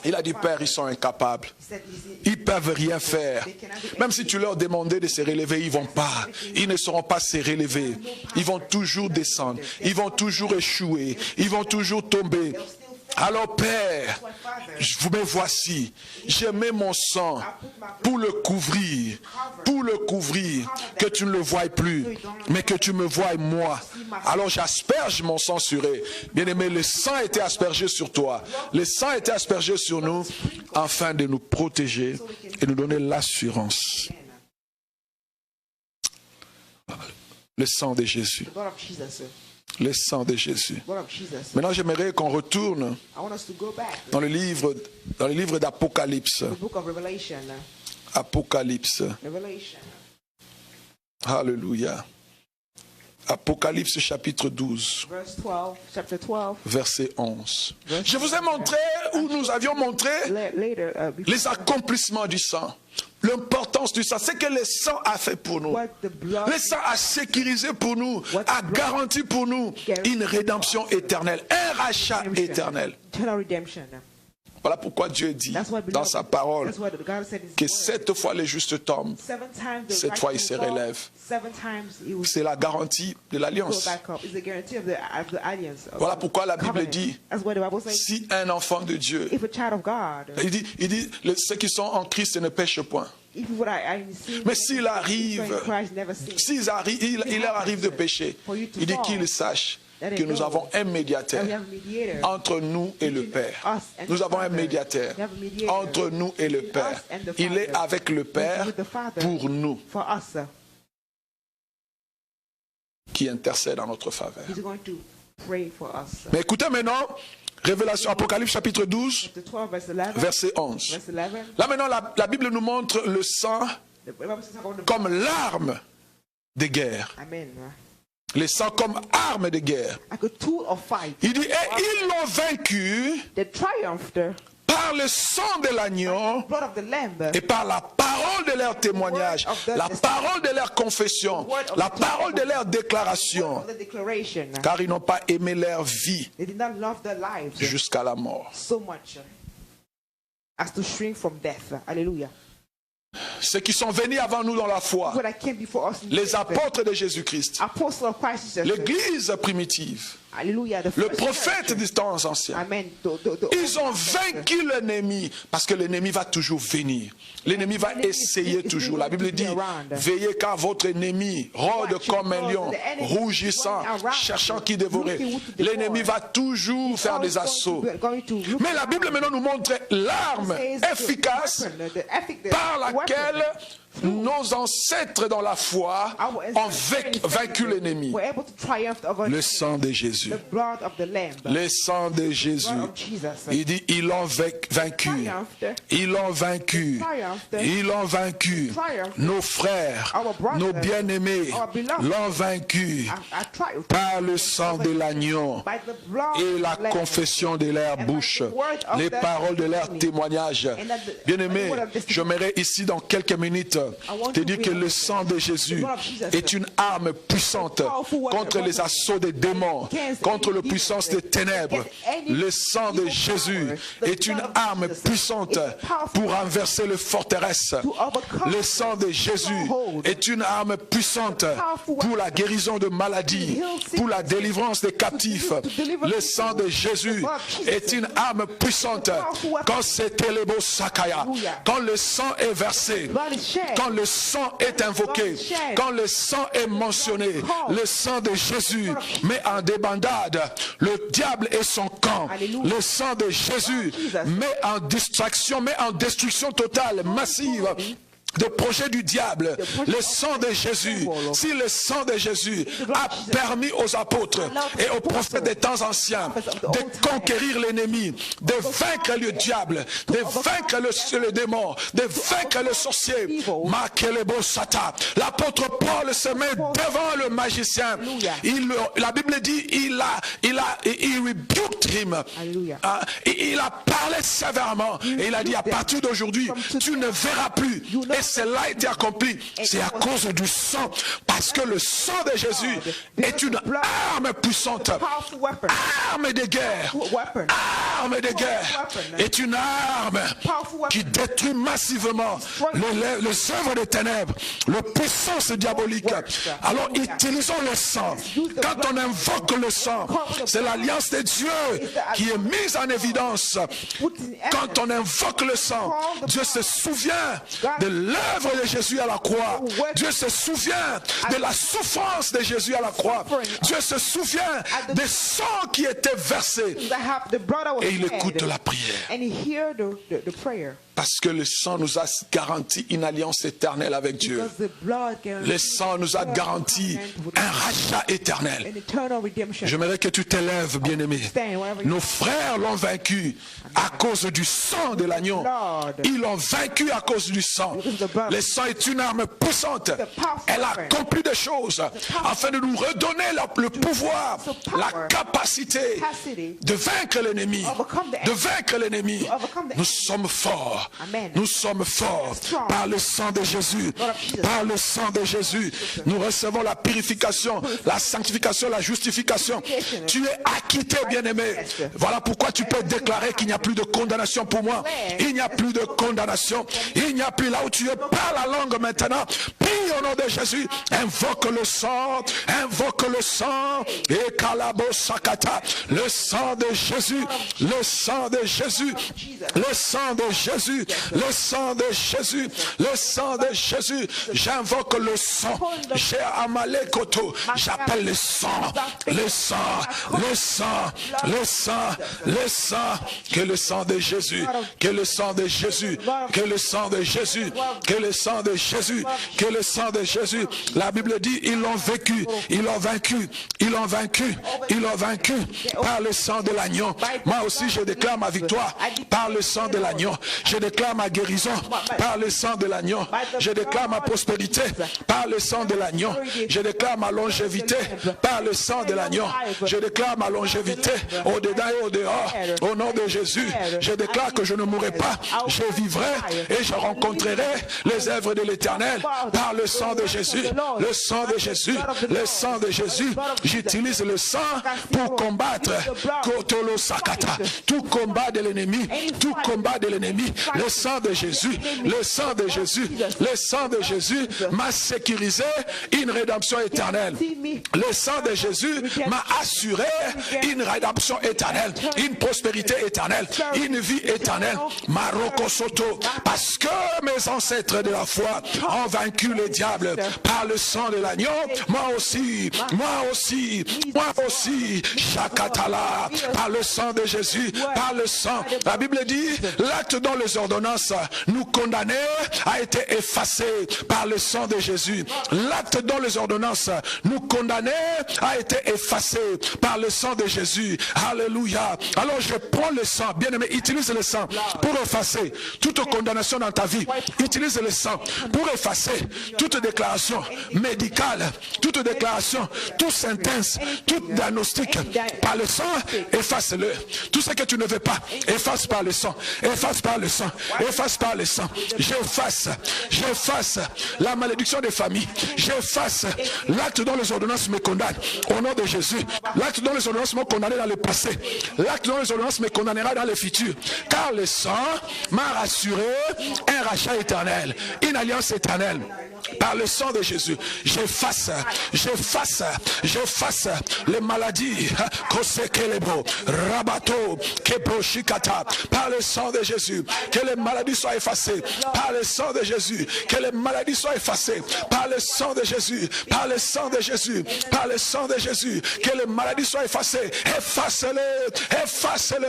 Il a dit, Père, ils sont incapables. Ils ne peuvent rien faire. Même si tu leur demandais de se relever, ils ne vont pas. Ils ne sauront pas se relever. Ils vont toujours descendre. Ils vont toujours échouer. Ils vont toujours tomber. Alors Père, me voici, je mets mon sang pour le couvrir, que tu ne le voies plus, mais que tu me voies moi. Alors j'asperge mon sang sur eux. Bien-aimé, le sang a été aspergé sur toi, le sang a été aspergé sur nous, afin de nous protéger et nous donner l'assurance. Le sang de Jésus. Le sang de Jésus. Maintenant, j'aimerais qu'on retourne dans le livre d'Apocalypse. Apocalypse. Alléluia. Apocalypse chapitre 12. Verset 11. Je vous ai montré, où nous avions montré les accomplissements du sang. l'importance du sang, c'est que le sang a fait pour nous. Le sang a sécurisé pour nous, a garanti pour nous une rédemption éternelle, un rachat éternel. Voilà pourquoi Dieu dit dans sa parole que 7 fois les justes tombent, 7 fois ils se relèvent. C'est la garantie de l'alliance. Voilà pourquoi la Bible dit, si un enfant de Dieu, il dit ceux qui sont en Christ ne pêchent point. Mais s'il leur arrive de pécher, il dit qu'il sache que nous avons un médiateur entre nous et le Père. Nous avons un médiateur entre nous et le Père. Il est avec le Père pour nous, qui intercède en notre faveur. Mais écoutez maintenant, Révélation, Apocalypse chapitre 12, verset 11. Là maintenant, la Bible nous montre le sang comme l'arme de guerre. Le sang comme arme de guerre. Il dit, et ils l'ont vaincu par le sang de l'agneau et par la parole de leur témoignage, la parole de leur confession, la parole de leur déclaration, car ils n'ont pas aimé leur vie jusqu'à la mort. Ceux qui sont venus avant nous dans la foi, les apôtres de Jésus-Christ, l'église primitive, le prophète des temps anciens, ils ont vaincu l'ennemi, parce que l'ennemi va toujours venir. L'ennemi va essayer toujours. La Bible dit, veillez car votre ennemi rôde comme un lion, rougissant, cherchant qui dévorer. L'ennemi va toujours faire des assauts. Mais la Bible maintenant nous montre l'arme efficace par laquelle nos ancêtres dans la foi ont vaincu l'ennemi. Le sang de Jésus. Le sang de Jésus. Il dit, ils l'ont vaincu. Ils l'ont vaincu. Ils l'ont vaincu. Nos frères, nos bien-aimés l'ont vaincu par le sang de l'agneau et la confession de leur bouche, les paroles de leur témoignage. Bien-aimés, j'aimerais ici dans quelques minutes te dire que le sang de Jésus est une arme puissante contre les assauts des démons, contre la puissance des ténèbres. Le sang de Jésus est une arme puissante pour renverser les forteresses. Le sang de Jésus est une arme puissante pour la guérison de maladies, pour la délivrance des captifs. Le sang de Jésus est une arme puissante quand c'est Telebo Sakaya, quand le sang est versé, quand le sang est invoqué, quand le sang est mentionné, le sang de Jésus met en débandade le diable et son camp. Le sang de Jésus met en distraction, met en destruction totale, massive, de projet du diable. Le sang de Jésus, si le sang de Jésus a permis aux apôtres et aux prophètes des temps anciens de conquérir l'ennemi, de vaincre le diable, de vaincre le démon, de vaincre le sorcier, l'apôtre Paul se met devant le magicien. La Bible dit, il rebuked him. Il a parlé sévèrement et il a dit, à partir d'aujourd'hui, tu ne verras plus. Et cela a été accompli. C'est à cause du sang. Parce que le sang de Jésus est une arme puissante. Arme de guerre. Arme de guerre. Est une arme qui détruit massivement les œuvres des ténèbres, les puissances diaboliques. Alors utilisons le sang. Quand on invoque le sang, c'est l'alliance de Dieu qui est mise en évidence. Quand on invoque le sang, Dieu se souvient de l'œuvre de Jésus à la croix. Dieu se souvient de la souffrance de Jésus à la croix. Dieu se souvient des sangs qui étaient versés. Et il écoute la prière. Parce que le sang nous a garanti une alliance éternelle avec Dieu. Le sang nous a garanti un rachat éternel. J'aimerais que tu t'élèves, bien-aimé. Nos frères l'ont vaincu à cause du sang de l'agneau. Ils l'ont vaincu à cause du sang. Le sang est une arme puissante. Elle a accompli des choses afin de nous redonner le pouvoir, la capacité de vaincre l'ennemi. de vaincre l'ennemi. Nous sommes forts. Nous sommes forts par le sang de Jésus. Par le sang de Jésus, nous recevons la purification, la sanctification, la justification. Tu es acquitté, bien-aimé. Voilà pourquoi tu peux déclarer qu'il n'y a plus de condamnation pour moi. Il n'y a plus de condamnation. Il n'y a plus là où tu es. Parle la langue maintenant. Prie au nom de Jésus. Invoque le sang. Invoque le sang. Et Kalabo Sakata. Le sang de Jésus. Le sang de Jésus. Le sang de Jésus. Le sang de Jésus. Le sang de Jésus. J'invoque le sang. J'ai Amalekoto. J'appelle le sang. Le sang. Le sang. Le sang. Le sang. Que le sang de Jésus. Que le sang de Jésus. Que le sang de Jésus. Que le sang de Jésus. Que le sang de Jésus. La Bible dit, ils l'ont vécu. Ils l'ont vaincu. Ils l'ont vaincu. Ils l'ont vaincu par le sang de l'agneau. Moi aussi, je déclare ma victoire par le sang de l'agneau. Je déclare ma guérison par le sang de l'agneau. Je déclare ma prospérité par le sang de l'agneau. Je déclare ma longévité par le sang de l'agneau. Je déclare ma longévité au-dedans et au-dehors. Au nom de Jésus, je déclare que je ne mourrai pas. Je vivrai et je rencontrerai les œuvres de l'Éternel par le sang de Jésus. Le sang de Jésus. Le sang de Jésus. J'utilise le sang pour combattre Kotolo Sakata. Tout combat de l'ennemi. Tout combat de l'ennemi. Le sang de Jésus. Le sang de Jésus. Le sang de Jésus m'a sécurisé une rédemption éternelle. Le sang de Jésus m'a assuré une rédemption éternelle, une prospérité éternelle, une vie éternelle. Maroko Soto. Parce que mes ancêtres de la foi ont vaincu le diable par le sang de l'agneau. Moi aussi, moi aussi, moi aussi. Shakatala. Par le sang de Jésus, par le sang. La Bible dit, l'acte dont les ordonnances nous condamnaient a été effacé par le sang de Jésus. L'acte dont les ordonnances nous condamnaient a été effacé par le sang de Jésus. Alléluia. Alors je prends le sang, bien-aimé, utilise le sang pour effacer toute condamnation dans ta vie. Utilise le sang pour effacer toute déclaration médicale, toute déclaration, toute sentence, tout diagnostic. Par le sang, efface-le. Tout ce que tu ne veux pas, efface par le sang. Efface par le sang. Efface par le sang. J'efface la malédiction des familles. J'efface l'acte dont les ordonnances me condamnent. Au nom de Jésus. L'acte dont les ordonnances m'ont condamné dans le passé. L'acte dont les ordonnances me condamnera dans le futur. Car le sang m'a rassuré un rachat éternel. Une alliance éternelle. Par le sang de Jésus, j'efface les maladies, Rabato, Kebroshikata, par le sang de Jésus, que les maladies soient effacées, par le sang de Jésus, que les maladies soient effacées, par le sang de Jésus, par le sang de Jésus, par le sang de Jésus, que les maladies soient effacées, efface-les, efface-les,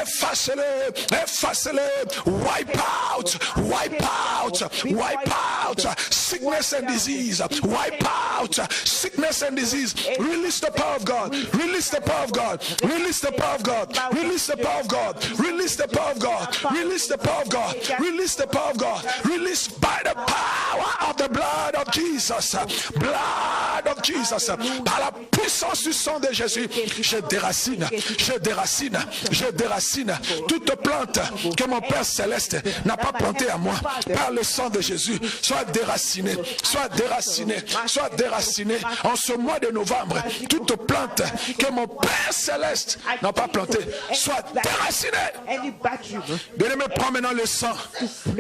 efface-les, efface-les, wipe out, wipe out, wipe out, sickness and disease, wipe out sickness and disease. Release the power of God. Release the power of God. Release the power of God. Release the power of God. Release the power of God. Release the power of God. Release the power of God. Release by the power of the blood of Jesus. Blood of Jesus. Par la puissance du sang de Jésus, je déracine, je déracine, je déracine toute plante que mon Père Céleste n'a pas plantée à moi. Par le sang de Jésus, soit déraciné, soit déraciné, soit déraciné. En ce mois de novembre, toute plante que mon Père Céleste n'a pas plantée, soit déracinée. Bien-aimé, prends maintenant le sang.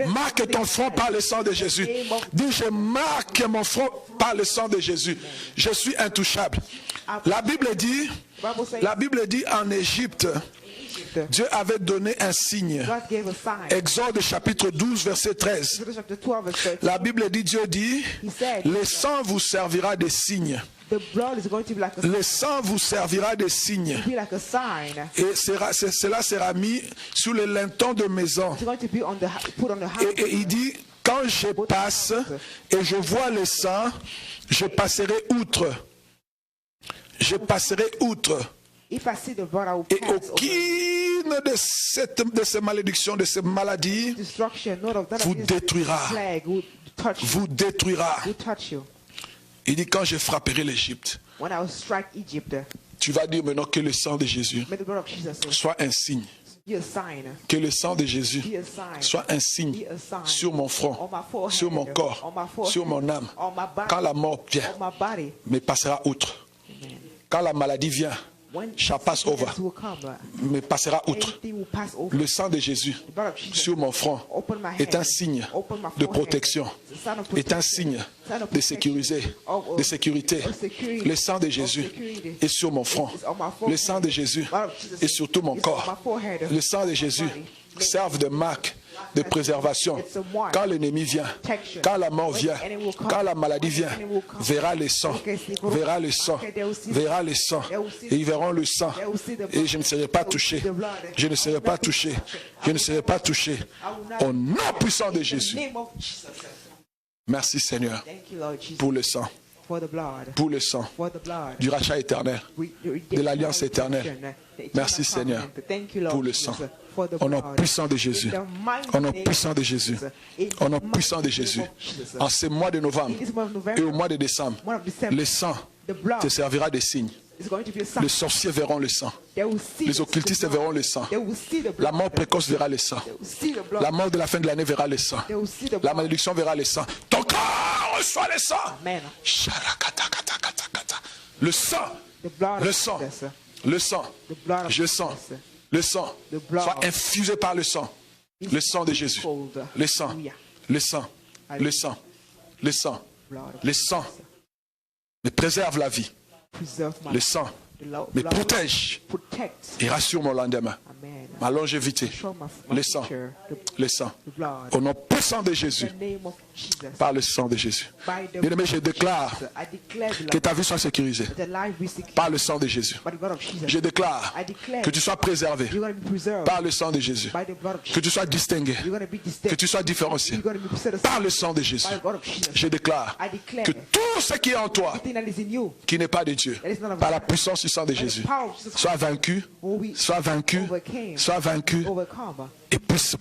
Marque ton front par le sang de Jésus. Dis, je marque mon front par le sang de Jésus. Je suis intouchable. La Bible dit en Égypte, Dieu avait donné un signe. Exode chapitre 12 verset 13. La Bible dit, Dieu dit, le sang vous servira de signe. Le sang vous servira de signe. Et cela sera mis sous le linteau de maison. Et il dit, quand je passe et je vois le sang, je passerai outre. Je passerai outre. Et aucune de ces malédictions, de ces maladies, vous détruira. Vous détruira. Il dit, quand je frapperai l'Égypte, tu vas dire maintenant que le sang de Jésus soit un signe Be a sign. Que le sang de Jésus Be a sign. soit un signe Be a sign. sur mon front, On my forehead, sur mon on corps, my forehead, sur mon âme. on my body, Quand la mort vient, on my body. me passera outre. Amen. Quand la maladie vient, When shall pass over, sickness will come, me passera outre. anything will pass over. Le sang de Jésus The blood of Jesus sur mon front open my est hand, un signe open my de forehead. protection, It's a sign of est un protection. signe Sign of de protection. sécurité, Of de sécurité. security. Le sang de Of Jésus security. est sur mon front. It's on my forehead. Le sang de Jésus Blood of Jesus est sur tout mon is on my corps. forehead. Le sang de Jésus body. serve de marque de préservation. It's a mark. Quand l'ennemi vient, Protection. quand la mort When vient, the enemy will come, quand la maladie when the vient, enemy will come, verra le sang, verra le sang, verra le sang, et ils verront le sang, et je ne serai pas touché, je ne serai pas touché, je ne serai pas touché, au nom puissant de In the Jésus. name of Jesus. Merci Seigneur Thank you, Lord Jesus, pour le sang, for the blood. pour le sang For the blood. du rachat éternel, de l'alliance éternelle. Merci Seigneur pour le sang. Au nom puissant de Jésus. Au nom puissant de Jésus. Au nom puissant de Jésus. En ce mois de novembre et au mois de décembre, le sang te servira de signe. Les sorciers verront le sang. Les occultistes verront le sang. La mort précoce verra le sang. La mort de la fin de l'année verra le sang. La malédiction verra le sang. Ton corps reçoit le sang. Le sang. Le sang. Le sang. Je sens. Le sang soit infusé par le sang. Le sang de Jésus. Le sang. Le sang. Le sang. Le sang. Le sang me préserve la vie. Le sang me protège et rassure mon lendemain. Ma longévité. Le sang. Le sang. Au nom puissant de Jésus. Par le sang de Jésus. Bien-aimé, je déclare que ta vie soit sécurisée par le sang de Jésus. Je déclare que tu sois préservé par le sang de Jésus. Que tu sois distingué. Que tu sois différencié par le sang de Jésus. Je déclare que tout ce qui est en toi, qui n'est pas de Dieu, par la puissance du sang de Jésus, soit vaincu, soit vaincu, soit vaincu et puisse